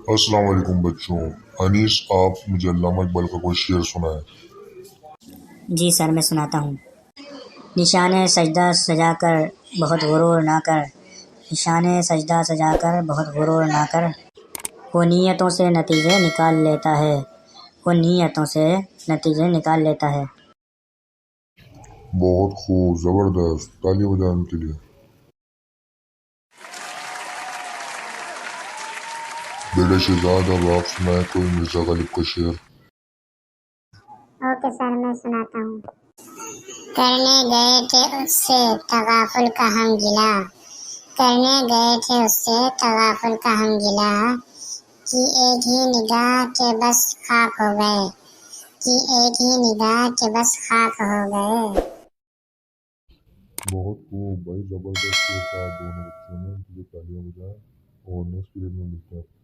السلام علیکم بچوں، انیس آپ مجھے علامہ اقبال کا کوئی شعر سنائیں۔ جی سر، میں سناتا ہوں۔ نشان سجدہ سجا کر بہت غرور نہ کر، نشان سجدہ سجا کر بہت غرور نہ کر، وہ نیتوں سے نتیجے نکال لیتا ہے، وہ نیتوں سے نتیجے نکال لیتا ہے۔ بہت خوب، زبردست، تالی بجائیں ان کے لیے۔ بیٹا شہزاد، اب آپ سنائیں کوئی مرزا غالب کا شعر۔ اوکے سر، میں سناتا ہوں۔ کرنے گئے تھے اس سے تغافل کا ہم گلا، کرنے گئے تھے اس سے تغافل کا ہم گلا، کی ایک ہی نگاہ کے بس خاک ہو گئے، کی ایک ہی نگاہ کے بس خاک ہو گئے۔ بہت خوب بھائی، زبردست شعر کہا دونوں بچوں نے، ان کے لیے تالیاں بجائیں، اور نیکسٹ پیریڈ میں ملتے ہیں۔